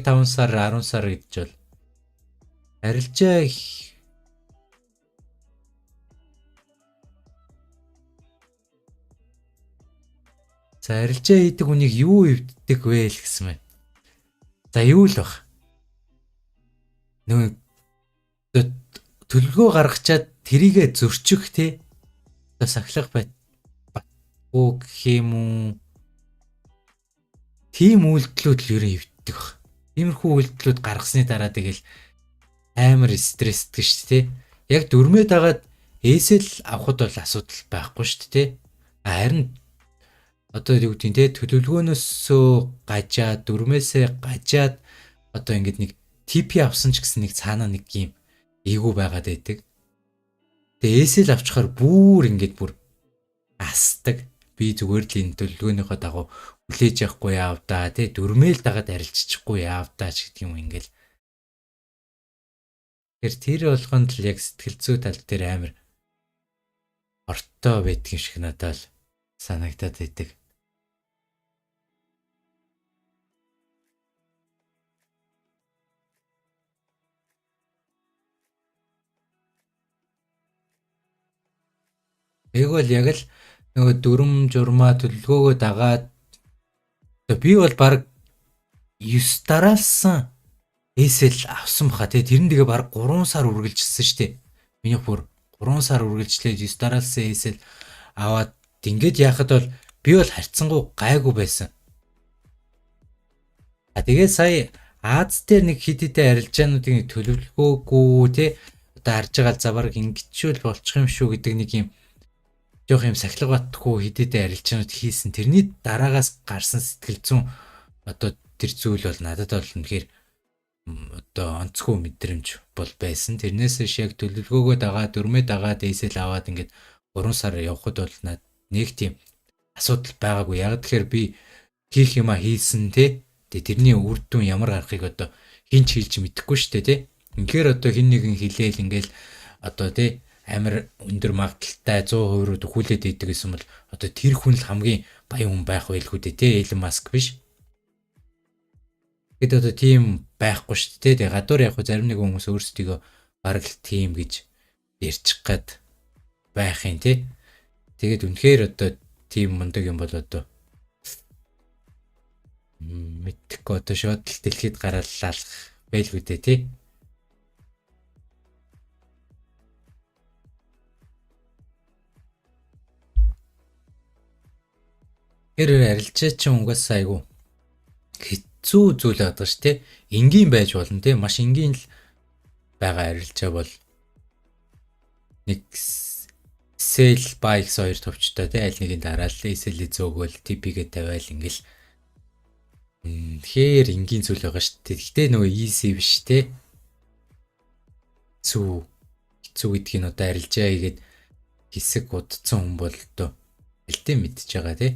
яг 5 сар 10 сар гэж бол арилжаа За арилжаа хийдэг хүнийг юу өвддөг вэ л гэсэн мэт. За юу л баг. Нөгөө төлөвлөгөө гаргачаад тэрийгэ зөрчих те. Сахилах бат. Уу гэх юм уу. Тим үйлдэлүүд л ерөн өвддөг баг. Тиймэрхүү үйлдэлүүд гаргасны дараа тэгэл амар стресстэй шүү дээ. Яг дөрмөө дагаад ээсэл авахд бол асуудал байхгүй шүү дээ. Харин одоо юу гэдэг те төлөвлөгөөнөөсөө гажаад дөрмөөсөө гажаад одоо ингэдэг нэг ТП авсан ч гэсэн нэг цаанаа нэг юм эйгүү байгаад байдаг. Тэгээ ээсэл авчихаар бүр ингэдэг бүр асдаг. Би зүгээр л энэ төлөвлөгөөнийхөө дагуу хүлээж явахгүй яавдаа те дөрмөөл дагаад арилжчихгүй яавдаа ч гэдэг юм ингээл. Тэр болгонд л яг сэтгэл зүй тал дээр амар ортой байдаг юм шиг надад л санагдаад байдаг. Тэгвэл яг л нөгөө дүрм журмаа төлөвлөгөөгөө дагаад би бол баг 9 дараалсан ээсэл авсан баха тий тэр нь тэгээ баг 3 сар үргэлжилсэн шүү дээ. Миний бүр 3 сар үргэлжлээд 9 дараалсан ээсэл аваад ингээд яхад бол би бол харьцангуй гайгүй байсан. Тэгээ сая Аз дээр нэг хидэдэ арилжаануудын төлөвлөгөөгүй тий одоо харж байгаа за баг ингэчүүл болчих юм шүү гэдэг нэг юм жоох юм сахилга батгүй хидэдэ арилжаанууд хийсэн. Тэрний дараагаас гарсан сэтгэл зүйн одоо тэр зүйл бол надад бол үнэхээр одоо онцгүй мэдрэмж бол байсан. Тэрнээс яг төлөвлөгөөгөө дагаад дөрмөө дагаад ээсэл аваад ингээд 3 сар явхад бол нэг тийм асуудал байгаагүй. Яг тэгэхээр би хийх юма хийсэн те. Тэрний үр дүн ямар гарахыг одоо хин ч хэлж мэдэхгүй шүү дээ те. Инхээр одоо хин нэгэн хэлээл ингээл одоо те амар өндөр магадaltaй 100% төхүүлээд идэг гэсэн бол одоо тэр хүн л хамгийн баян хүн байх байлгүй дээ те. Элон Маск биш. Гэт одоо тийм байхгүй шүү дээ. Тэгээ гадуур яг зарим нэг хүмүүс өөрсдийгөө бараг л тийм гэж ярьчих гад байх юм тий. Тэгээд үнэхээр одоо тийм мундаг юм бол одоо мэдхгүй одоо шууд л дэлхийд гарааллах байлгүй дээ тий. Тэр арилжаа чинь угаасаа айгу хэцүү зүйл байдаг ш тий. Энгийн байж болно тий. Маш энгийн л байгаа арилжаа бол нэг сэл байкс хоёр төвчтэй тий. Аль нэгийн дараа л эсэл зөөгөл типигээ тавиал ингээл тэгэхээр энгийн зүйл байгаа ш тий. Гэхдээ нөгөө easy биш тий. Хэцүү гэдгийг одоо арилжаа хийгээд хэсэг удцсан хүн бол одоо элтэн мэдж байгаа тий.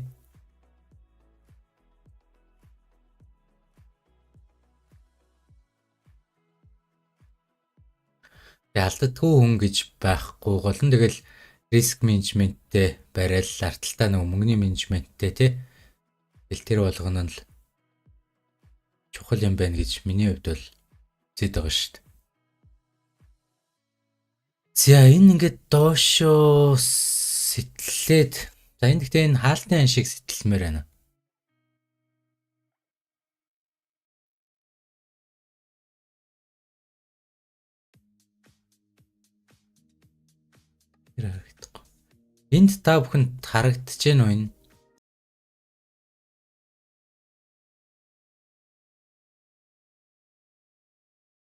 Алддаггүй хүн гэж байхгүй гол нь тэгэл риск менежменттэй барайл арталтаа нөгөө мөнгөний менежменттэй тий. Тэр болгоно нь л чухал юм байна гэж миний хувьд бол зэд байгаа шүү дээ. За энэ ингээд доошоо сэтлээд за энэ гэхдээ энэ хаалтны ан шиг сэтэлмээр байна. Харагдахгүй. Энд та бүхэнд харагдаж байна уу энэ?